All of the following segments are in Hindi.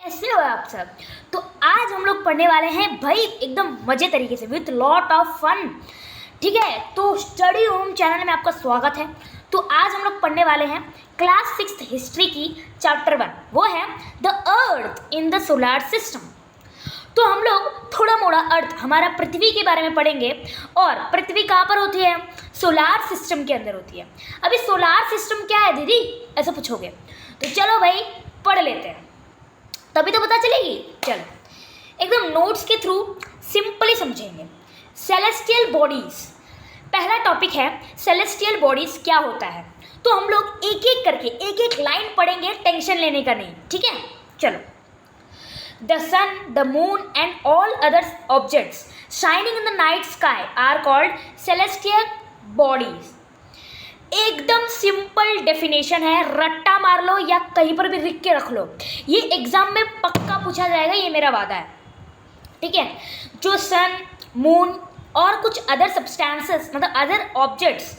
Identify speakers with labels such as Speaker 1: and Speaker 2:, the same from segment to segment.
Speaker 1: कैसे हो आप सब। तो आज हम लोग पढ़ने वाले हैं भाई एकदम मजे तरीके से विथ लॉट ऑफ फन। ठीक है, तो स्टडी होम चैनल में आपका स्वागत है। तो आज हम लोग पढ़ने वाले हैं क्लास 6 हिस्ट्री की चैप्टर 1, वो है the earth in the solar system. तो हम लोग थोड़ा मोड़ा अर्थ हमारा पृथ्वी के बारे में पढ़ेंगे। और पृथ्वी कहाँ पर होती है? सोलार सिस्टम के अंदर होती है। अभी सोलार सिस्टम क्या है दीदी, ऐसा पूछोगे तो चलो भाई पढ़ लेते हैं, तभी तो पता चलेगी। चलो एकदम नोट्स के थ्रू सिंपली समझेंगे। सेलेस्टियल बॉडीज पहला टॉपिक है। सेलेस्टियल बॉडीज क्या होता है, तो हम लोग एक एक करके एक एक लाइन पढ़ेंगे, टेंशन लेने का नहीं, ठीक है। चलो, the sun, the moon and all other objects shining in the night sky are called celestial bodies. एकदम सिंपल डेफिनेशन है, रट्टा मार लो या कहीं पर भी लिख के रख लो, ये एग्जाम में पक्का पूछा जाएगा, ये मेरा वादा है, ठीक है। जो सन, मून और कुछ अदर सब्सटेंसेस मतलब अदर ऑब्जेक्ट्स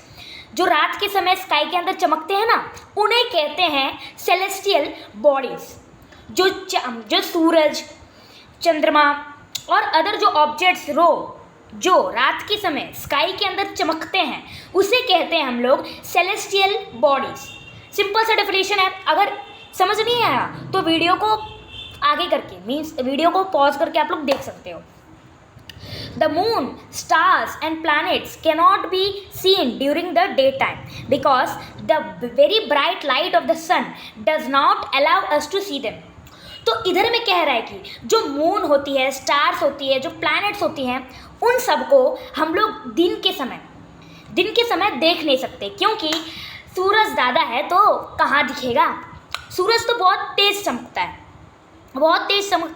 Speaker 1: जो रात के समय स्काई के अंदर चमकते हैं ना, उन्हें कहते हैं सेलेस्टियल बॉडीज। जो सूरज, चंद्रमा और अदर जो ऑब्जेक्ट्स जो रात के समय स्काई के अंदर चमकते हैं, उसे कहते हैं हम लोग सेलेस्टियल बॉडीज। सिंपल सा डेफिनेशन है। अगर समझ नहीं आया तो वीडियो को आगे करके मीन्स वीडियो को पॉज करके आप लोग देख सकते हो। The moon, stars and planets cannot be seen during the daytime because the very bright light of the sun does not allow us to see them. तो इधर में कह रहा है कि जो मून होती है, स्टार्स होती है, जो प्लैनेट्स होती हैं, उन सबको हम लोग दिन के समय देख नहीं सकते, क्योंकि सूरज दादा है तो कहाँ दिखेगा। सूरज तो बहुत तेज़ चमकता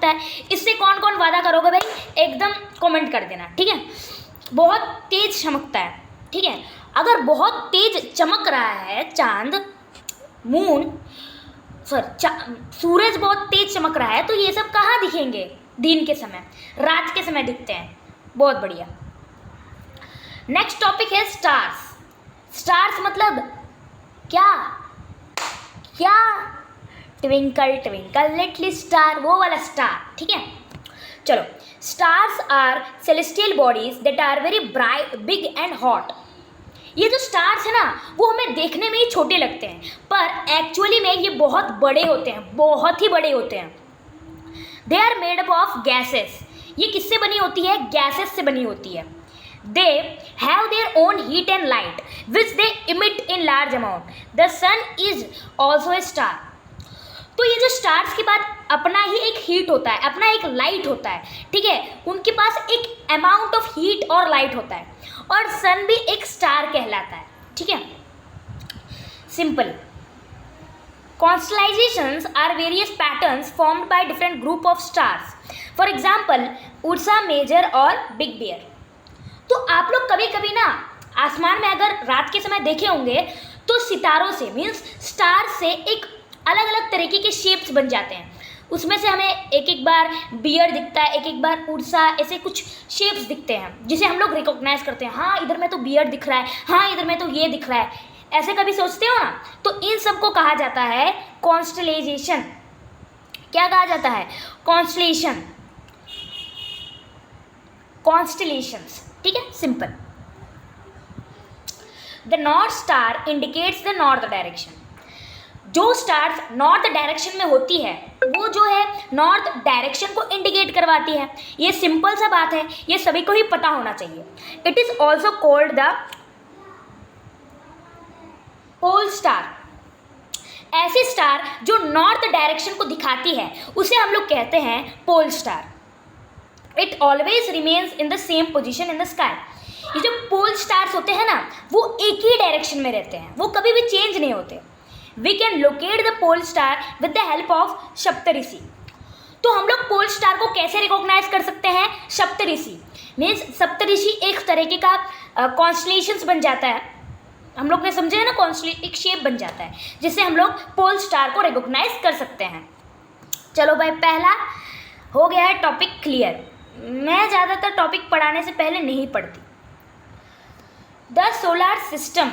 Speaker 1: है, इससे कौन कौन वादा करोगे भाई, एकदम कमेंट कर देना, ठीक है। बहुत तेज़ चमकता है, ठीक है। अगर बहुत तेज़ चमक रहा है सूरज बहुत तेज चमक रहा है, तो ये सब कहाँ दिखेंगे? दिन के समय, रात के समय दिखते हैं। बहुत बढ़िया। नेक्स्ट टॉपिक है स्टार्स मतलब क्या? ट्विंकल ट्विंकल लिटिल स्टार, वो वाला स्टार, ठीक है। चलो, stars are celestial bodies that are very bright, big and hot. ये जो स्टार्स है ना, वो हमें देखने में ही छोटे लगते हैं, पर एक्चुअली में ये बहुत बड़े होते हैं, बहुत ही बड़े होते हैं। They are made up of gases. ये किससे बनी होती है? गैसेस से बनी होती है। They have their own heat and light which they emit in large amount. The sun is also a star. तो ये जो स्टार्स के बाद अपना ही एक हीट होता है, अपना एक लाइट होता है, ठीक है। उनके पास एक अमाउंट ऑफ हीट और लाइट होता है, और सन भी एक स्टार कहलाता है, ठीक है। Simple. Constellations are various patterns formed by different group of stars. For example Ursa Major और बिग बियर। तो आप लोग कभी कभी ना आसमान में अगर रात के समय देखे होंगे, तो सितारों से मीन्स स्टार से एक अलग अलग तरीके के शेप्स बन जाते हैं। उसमें से हमें एक एक बार बियर दिखता है, एक एक बार उर्सा, ऐसे कुछ शेप्स दिखते हैं जिसे हम लोग रिकॉग्नाइज करते हैं। हाँ, इधर में तो बियर दिख रहा है, हाँ इधर में तो ये दिख रहा है, ऐसे कभी सोचते हो ना। तो इन सब को कहा जाता है कॉन्स्टलेशन। क्या कहा जाता है? कॉन्स्टलेशंस, ठीक है। Simple. The north star indicates the north direction. जो स्टार्स नॉर्थ डायरेक्शन में होती है, वो जो है नॉर्थ डायरेक्शन को इंडिकेट करवाती है। ये सिंपल सा बात है, ये सभी को ही पता होना चाहिए। It is also called the pole star. ऐसी स्टार जो नॉर्थ डायरेक्शन को दिखाती है, उसे हम लोग कहते हैं pole star. It always remains in the same position in the sky. ये जो पोल स्टार्स होते हैं ना, वो एक ही डायरेक्शन में रहते हैं, वो कभी भी चेंज नहीं होते। We can locate the pole star with the help of सप्तऋषि। तो हम लोग पोल स्टार को कैसे रिकॉग्नाइज कर सकते हैं? सप्तऋषि मीन्स सप्तऋषि एक तरीके का कॉन्स्टलेशंस बन जाता है। हम लोग ने समझे है ना, एक शेप बन जाता है जिससे हम लोग पोल स्टार को रिकॉग्नाइज कर सकते हैं। चलो भाई, पहला हो गया है टॉपिक क्लियर। मैं ज़्यादातर टॉपिक पढ़ाने से पहले नहीं पढ़ती। द सोलर सिस्टम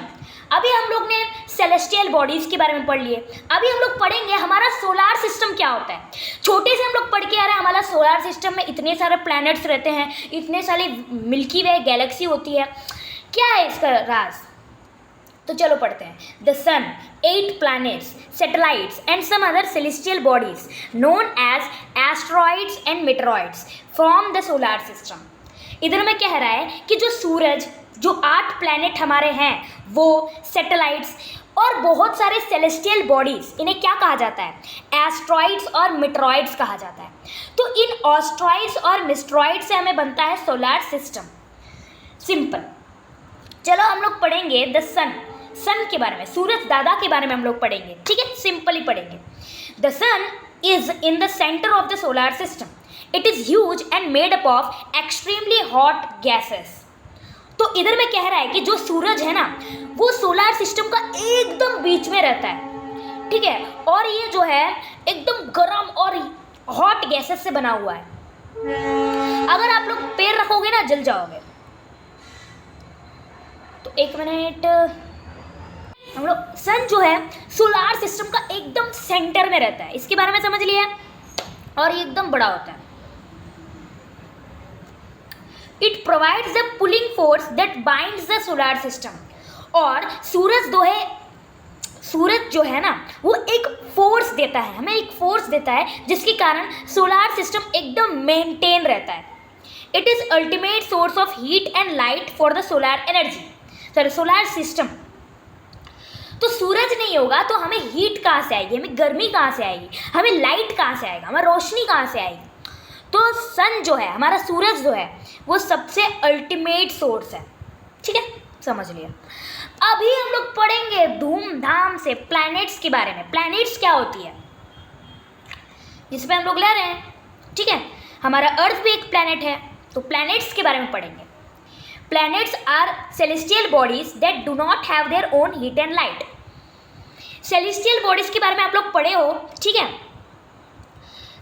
Speaker 1: अभी हम लोग ने सेलेस्टियल बॉडीज़ के बारे में पढ़ लिए, अभी हम लोग पढ़ेंगे हमारा सोलार सिस्टम क्या होता है। छोटे से हम लोग पढ़ के आ रहे हैं हमारा सोलार सिस्टम में इतने सारे प्लैनेट्स रहते हैं, इतने सारे मिल्की वे गैलेक्सी होती है, क्या है इसका राज। तो चलो पढ़ते हैं। The sun, 8 planets, satellites and some other celestial bodies known as asteroids and meteoroids from the solar system। इधर में कह रहा है कि जो सूरज, जो 8 प्लैनेट हमारे हैं, वो सैटेलाइट्स और बहुत सारे सेलेस्टियल बॉडीज, इन्हें क्या कहा जाता है, एस्ट्रॉइड्स और मिटेरॉइड्स कहा जाता है। तो इन एस्ट्रॉइड्स और मिटेरॉइड्स से हमें बनता है सोलार सिस्टम। सिंपल। चलो हम लोग पढ़ेंगे द सन के बारे में, सूरज दादा के बारे में हम लोग पढ़ेंगे, ठीक है, सिंपली पढ़ेंगे। The sun is in the centre of the solar system. It is huge and made up of extremely hot gases. तो इधर में कह रहा है कि जो सूरज है ना, वो सोलार सिस्टम का एकदम बीच में रहता है, ठीक है, और ये जो है एकदम गर्म और हॉट गैसेस से बना हुआ है। अगर आप लोग पैर रखोगे ना, जल जाओगे। तो एक मिनट, हम लोग सन जो है सोलार सिस्टम का एकदम सेंटर में रहता है, इसके बारे में समझ लिया, और ये एकदम बड़ा होता है। It provides the pulling force that binds the solar system. और सूरज जो है ना, वो एक फोर्स देता है, हमें एक फोर्स देता है, जिसके कारण सोलार सिस्टम एकदम मेंटेन रहता है। It is ultimate source of heat and light for the solar energy, sorry solar system. तो सूरज नहीं होगा तो हमें हीट कहाँ से आएगी, हमें गर्मी कहाँ से आएगी, हमें लाइट कहाँ से आएगा, हमें रोशनी कहाँ से आएगी। तो सन जो है, हमारा सूरज जो है, वो सबसे अल्टीमेट सोर्स है, ठीक है, समझ लिया। अभी हम लोग पढ़ेंगे धूमधाम से प्लैनेट्स के बारे में। प्लैनेट्स क्या होती है, जिस पे हम लोग ले रहे हैं, ठीक है। हमारा अर्थ भी एक प्लैनेट है, तो प्लैनेट्स के बारे में पढ़ेंगे। Planets are celestial bodies that do not have their own heat and light. Celestial bodies के बारे में आप लोग पढ़े हो, ठीक है।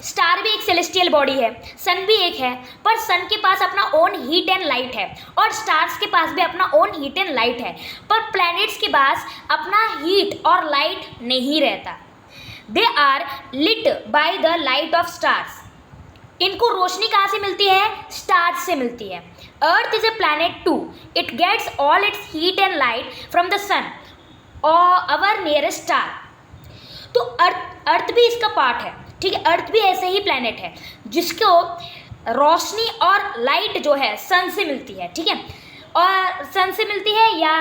Speaker 1: स्टार भी एक सेलेस्टियल बॉडी है, सन भी एक है, पर सन के पास अपना ओन हीट एंड लाइट है, और स्टार्स के पास भी अपना ओन हीट एंड लाइट है, पर प्लैनेट्स के पास अपना हीट और लाइट नहीं रहता। They are lit by the light of stars. इनको रोशनी कहाँ से मिलती है, स्टार्स से मिलती है। Earth is a planet too. It gets all its heat and light from the sun और अवर नियरेस्ट स्टार। तो अर्थ भी इसका पार्ट है, ठीक है। अर्थ भी ऐसे ही प्लैनेट है जिसको रोशनी और लाइट जो है सन से मिलती है, ठीक है, और सन से मिलती है या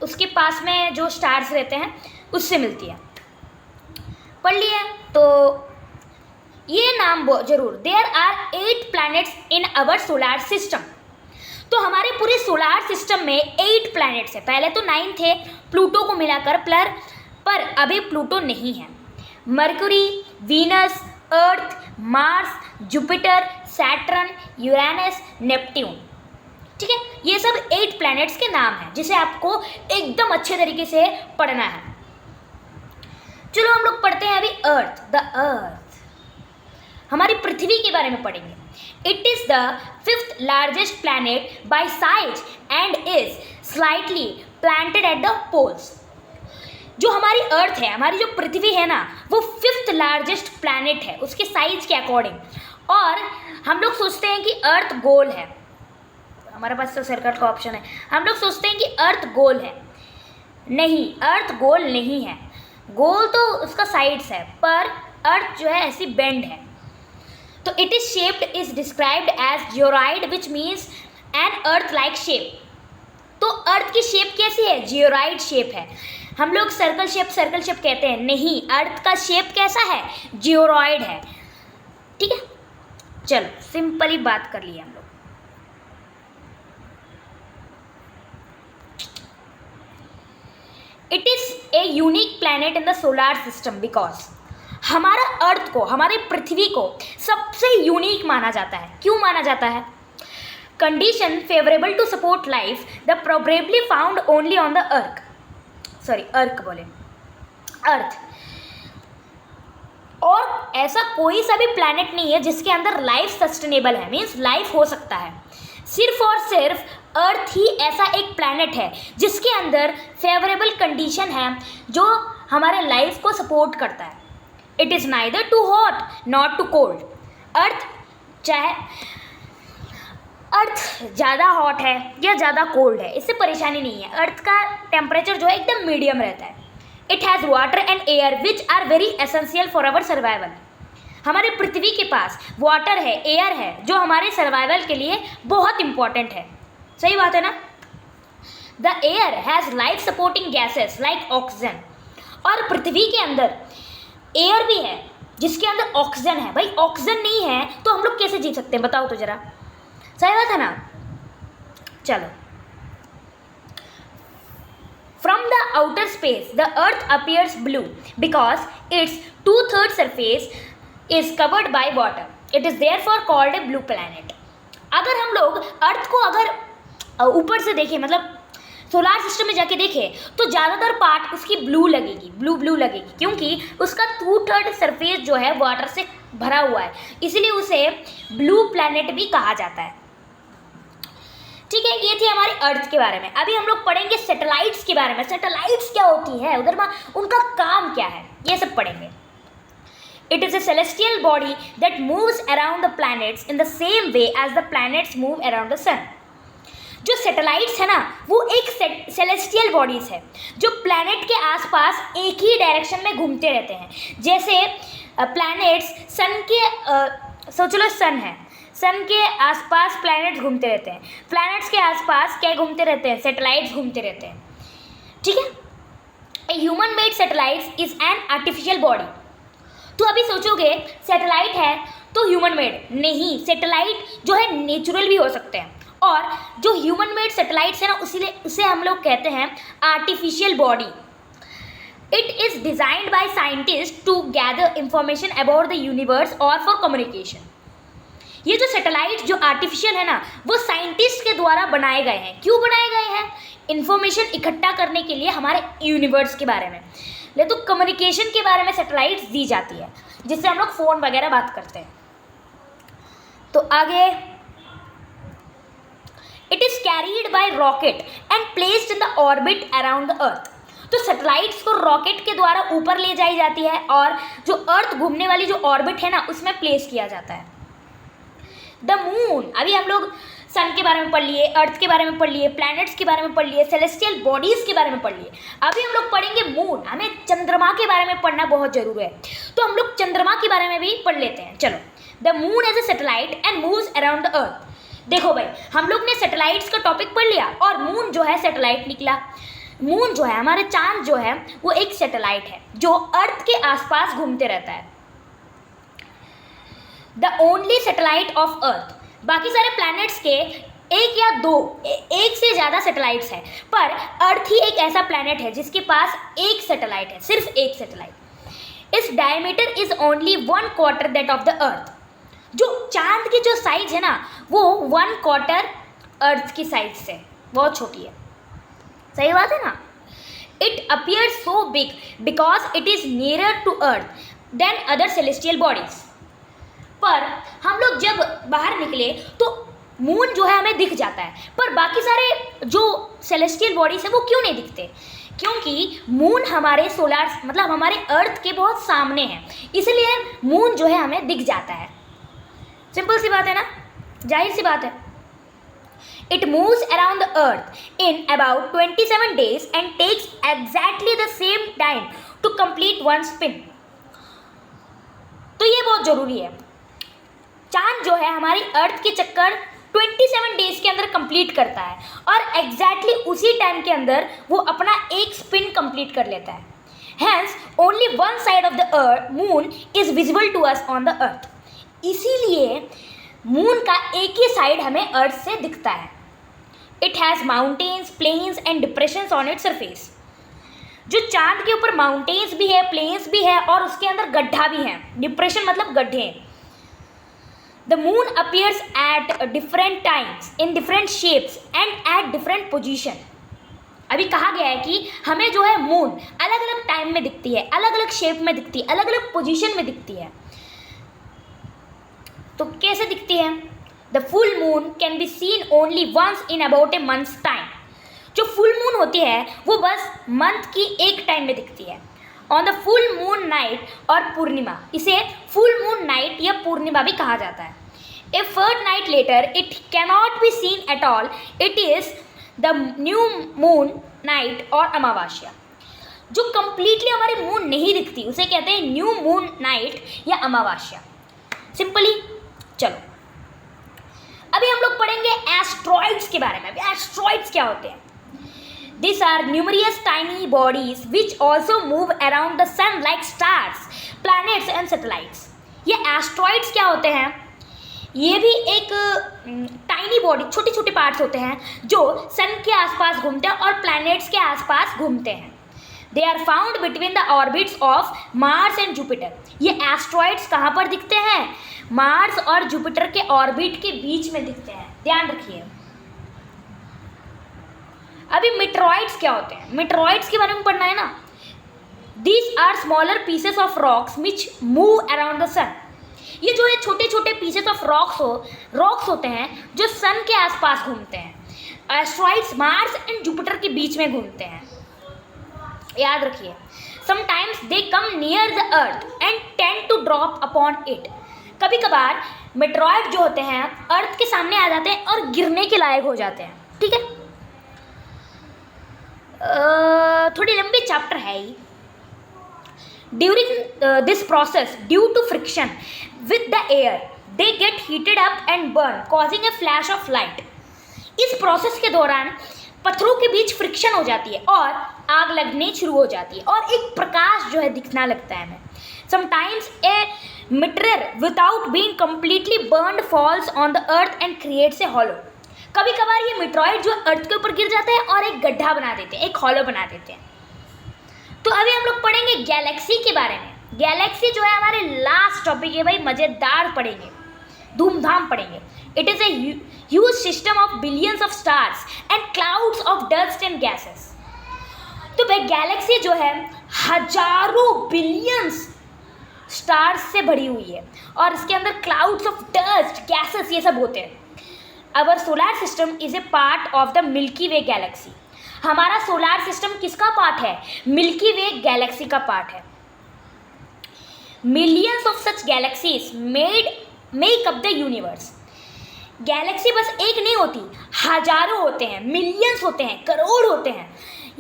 Speaker 1: उसके पास में जो स्टार्स रहते हैं उससे मिलती है। पढ़ लिए तो ये नाम जरूर। There are 8 planets in our solar system. तो हमारे पूरे सोलार सिस्टम में 8 प्लैनेट्स है। पहले तो 9 थे, प्लूटो को मिलाकर, पर अभी प्लूटो नहीं है। Mercury, Venus, Earth, Mars, Jupiter, Saturn, Uranus, Neptune, ठीक है। ये सब 8 प्लैनेट्स के नाम हैं जिसे आपको एकदम अच्छे तरीके से पढ़ना है। चलो हम लोग पढ़ते हैं अभी अर्थ। द अर्थ, हमारी पृथ्वी के बारे में पढ़ेंगे। It is the 5th largest planet by size and is slightly planted at the poles. जो हमारी अर्थ है, हमारी जो पृथ्वी है ना, वो 5th लार्जेस्ट प्लैनेट है उसके साइज के अकॉर्डिंग। और हम लोग सोचते हैं कि अर्थ गोल है, हमारे पास तो सर्कल का ऑप्शन है, हम लोग सोचते हैं कि अर्थ गोल है। नहीं, अर्थ गोल नहीं है, गोल तो उसका साइड्स है, पर अर्थ जो है ऐसी बेंड है। तो it is shaped is described as geoid which means an earth like shape. तो अर्थ की शेप कैसी है, जियोराइड शेप है। हम लोग सर्कल शेप कहते हैं, नहीं, अर्थ का शेप कैसा है, जियोरॉइड है, ठीक है। चलो सिंपली बात कर लिए हम लोग। It is a unique planet in the solar system because हमारा अर्थ को, हमारी पृथ्वी को सबसे यूनिक माना जाता है। क्यों माना जाता है? Condition favourable to support life the probably found only on the earth, और ऐसा कोई सा भी प्लैनेट नहीं है जिसके अंदर लाइफ सस्टेनेबल है, मीन्स लाइफ हो सकता है। सिर्फ और सिर्फ अर्थ ही ऐसा एक प्लैनेट है जिसके अंदर फेवरेबल कंडीशन है जो हमारे लाइफ को सपोर्ट करता है। It is neither too hot not too cold. Earth ज़्यादा हॉट है या ज़्यादा कोल्ड है, इससे परेशानी नहीं है। अर्थ का टेम्परेचर जो है एकदम मीडियम रहता है। It has water and air which are very essential for our survival. हमारे पृथ्वी के पास वाटर है, एयर है, जो हमारे सर्वाइवल के लिए बहुत इंपॉर्टेंट है। सही बात है ना। The air has life supporting gases like oxygen. और पृथ्वी के अंदर एयर भी है जिसके अंदर ऑक्सीजन है। भाई ऑक्सीजन नहीं है तो हम लोग कैसे जी सकते हैं, बताओ तो जरा। सही बात है ना। चलो, from the outer space the earth appears blue because it's 2/3 surface is covered by water. It is therefore called a blue planet. अगर हम लोग अर्थ को अगर ऊपर से देखें, मतलब सोलार सिस्टम में जाके देखें, तो ज़्यादातर पार्ट उसकी ब्लू लगेगी, ब्लू लगेगी, क्योंकि उसका 2/3 सरफेस जो है वाटर से भरा हुआ है, इसलिए उसे ब्लू प्लैनेट भी कहा जाता है। ठीक है, ये थी हमारी अर्थ के बारे में। अभी हम लोग पढ़ेंगे सैटेलाइट्स के बारे में। सैटेलाइट्स क्या होती है, उधर में उनका काम क्या है, ये सब पढ़ेंगे। It is a celestial body that moves around the planets in the same way as the planets move around the sun. जो सैटेलाइट्स है ना, वो एक सेलेस्टियल बॉडीज़ है जो प्लैनेट के आसपास एक ही डायरेक्शन में घूमते रहते हैं। जैसे प्लैनेट्स सन के सोच लो, सन है, सन के आसपास प्लैनेट्स घूमते रहते हैं। प्लैनेट्स के आसपास क्या घूमते रहते हैं, सैटेलाइट्स घूमते रहते हैं। ठीक है। A human made satellites is an artificial body. तो अभी सोचोगे सैटेलाइट है तो ह्यूमन मेड नहीं, सैटेलाइट जो है नेचुरल भी हो सकते हैं। और जो ह्यूमन मेड सैटेलाइट्स है ना, उसे हम लोग कहते हैं artificial body. It is designed by scientist to gather information about the universe और फॉर कम्युनिकेशन। ये जो सैटेलाइट जो आर्टिफिशियल है ना, वो साइंटिस्ट के द्वारा बनाए गए हैं। क्यों बनाए गए हैं? इंफॉर्मेशन इकट्ठा करने के लिए हमारे यूनिवर्स के बारे में। ले तो कम्युनिकेशन के बारे में सैटेलाइट्स दी जाती है, जिससे हम लोग फ़ोन वगैरह बात करते हैं। तो आगे, it is carried bye rocket and placed in the orbit around the अर्थ। तो सैटेलाइट्स को रॉकेट के द्वारा ऊपर ले जाई जाती है और जो अर्थ घूमने वाली जो ऑर्बिट है ना, उसमें प्लेस किया जाता है। द मून, अभी हम लोग सन के बारे में पढ़ लिए, अर्थ के बारे में पढ़ लिए, प्लैनेट्स के बारे में पढ़ लिए, सेलेस्टियल बॉडीज़ के बारे में पढ़ लिए। अभी हम लोग पढ़ेंगे मून। हमें चंद्रमा के बारे में पढ़ना बहुत जरूरी है, तो हम लोग चंद्रमा के बारे में भी पढ़ लेते हैं। चलो, the moon as a satellite and moves around the earth. देखो भाई, हम लोग ने सैटेलाइट्स का टॉपिक पढ़ लिया और मून जो है सैटेलाइट निकला। मून जो है, हमारे चांद जो है, वो एक सैटेलाइट है जो अर्थ के आसपास घूमते रहता है। The only satellite of earth. बाकी सारे प्लैनेट्स के एक या दो, एक से ज़्यादा सैटेलाइट्स हैं, पर अर्थ ही एक ऐसा प्लैनेट है जिसके पास एक सैटेलाइट है, सिर्फ एक सैटेलाइट। इस diameter is only 1/4 that of the earth. जो चांद की जो साइज है ना, वो 1/4 अर्थ की साइज से बहुत छोटी है। सही बात है ना। It appear so big because it is nearer to earth than other celestial bodies. पर हम लोग जब बाहर निकले तो मून जो है हमें दिख जाता है, पर बाकी सारे जो सेलेस्टियल बॉडीज है वो क्यों नहीं दिखते? क्योंकि मून हमारे सोलार मतलब हमारे अर्थ के बहुत सामने है, इसलिए मून जो है हमें दिख जाता है। सिंपल सी बात है ना, जाहिर सी बात है। It moves around the earth in about 27 days and takes exactly the same time to complete one spin. तो ये बहुत जरूरी है। चांद जो है हमारी अर्थ के चक्कर 27 डेज के अंदर कंप्लीट करता है और एग्जैक्टली उसी टाइम के अंदर वो अपना एक स्पिन कंप्लीट कर लेता है। Hence only one side of the moon is visible to us on the earth. इसीलिए मून का एक ही साइड हमें अर्थ से दिखता है। It has mountains, plains and depressions on its surface. जो चांद के ऊपर माउंटेन्स भी है, प्लेन्स भी है और उसके अंदर गड्ढा भी है। डिप्रेशन मतलब गड्ढे। The moon appears at different times, in different shapes and at different position. अभी कहा गया है कि हमें जो है मून अलग अलग टाइम में दिखती है, अलग अलग शेप में दिखती है, अलग अलग पोजीशन में दिखती है। तो कैसे दिखती है? The full moon can be seen only once in about a months time. जो फुल मून होती है वो बस मंथ की एक टाइम में दिखती है। On the full moon night और पूर्णिमा, इसे फुल मून नाइट या पूर्णिमा भी कहा जाता है। ए fortnight later it cannot be seen at all, it is the new moon night और अमावस्या। जो कंप्लीटली हमारी मून नहीं दिखती उसे कहते हैं न्यू मून नाइट या अमावस्या। सिंपली चलो अभी हम लोग पढ़ेंगे एस्ट्रॉइड्स के बारे में। अभी एस्ट्रॉइड्स क्या होते हैं? These are numerous tiny bodies which also move around the sun like stars, planets and satellites। ये एस्ट्रॉइड्स क्या होते हैं? ये भी एक टाइनी बॉडी, छोटे छोटे पार्ट्स होते हैं जो सन के आसपास घूमते हैं और प्लैनेट्स के आसपास घूमते हैं। They are found between the orbits of Mars and Jupiter. ये एस्ट्रॉइड्स कहाँ पर दिखते हैं? मार्स और जुपिटर के ऑर्बिट के बीच में दिखते हैं, ध्यान रखिए। अभी मीटरॉइड्स क्या होते हैं? मीटरॉइड्स के बारे में पढ़ना है ना। These are smaller pieces of rocks which move around the sun. ये जो है छोटे छोटे पीसेस ऑफ रॉक्स होते हैं जो सन के आसपास घूमते हैं। एस्ट्रॉइड्स मार्स एंड जुपिटर के बीच में घूमते हैं, याद रखिए। Sometimes they come near the earth and tend to drop upon it. कभी कभार मेट्रॉइड जो होते हैं अर्थ के सामने आ जाते हैं और गिरने के लायक हो जाते हैं, ठीक है। थोड़ी लंबी चैप्टर है ये। During this process, due to friction with the air, they get heated up and burn, causing a flash of light। इस प्रोसेस के दौरान पत्थरों के बीच फ्रिक्शन हो जाती है और आग लगनी शुरू हो जाती है और एक प्रकाश जो है दिखना लगता है हमें। Sometimes a meteor without being completely burned falls on the earth and creates a hollow। कभी कभार ये मेट्रॉइड जो अर्थ के ऊपर गिर जाते हैं और एक गड्ढा बना देते हैं, एक हॉलो बना देते हैं। तो अभी हम लोग पढ़ेंगे गैलेक्सी के बारे में। गैलेक्सी जो है हमारे लास्ट टॉपिक है भाई, मज़ेदार पढ़ेंगे, धूमधाम पढ़ेंगे। It is a huge system of billions of stars and clouds of dust and gases. तो भाई गैलेक्सी जो है हजारों बिलियंस स्टार्स से भरी हुई है और इसके अंदर क्लाउड्स ऑफ डस्ट, गैसेस ये सब होते हैं। Our solar system is a part of the milky way Galaxy. हमारा सोलर सिस्टम किसका पार्ट है? मिल्की वे गैलेक्सी का पार्ट है। Millions of such galaxies make up the universe. Galaxy बस एक नहीं होती, हजारों होते हैं, मिलियंस होते हैं, करोड़ होते हैं,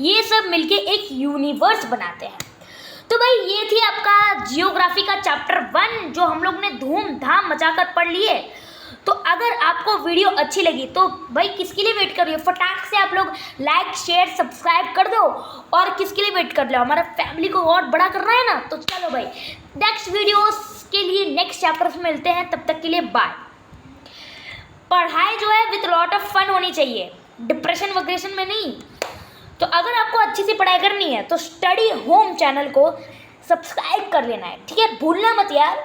Speaker 1: ये सब मिलके एक यूनिवर्स बनाते हैं। तो भाई ये थी आपका जियोग्राफी का चैप्टर 1 जो हम लोग ने धूमधाम मचाकर पढ़ लिए। तो अगर आपको वीडियो अच्छी लगी तो भाई किसके लिए वेट कर रही हो? फटाक से आप लोग लाइक शेयर सब्सक्राइब कर दो। और किसके लिए वेट कर लो? हमारा फैमिली को और बड़ा करना है ना। तो चलो भाई नेक्स्ट वीडियोस के लिए नेक्स्ट चैप्टर्स में मिलते हैं, तब तक के लिए बाय। पढ़ाई जो है विथ लॉट ऑफ फन होनी चाहिए, डिप्रेशन वग्रेशन में नहीं। तो अगर आपको अच्छी सी पढ़ाई करनी है तो स्टडी होम चैनल को सब्सक्राइब कर लेना है, ठीक है? भूलना मत यार।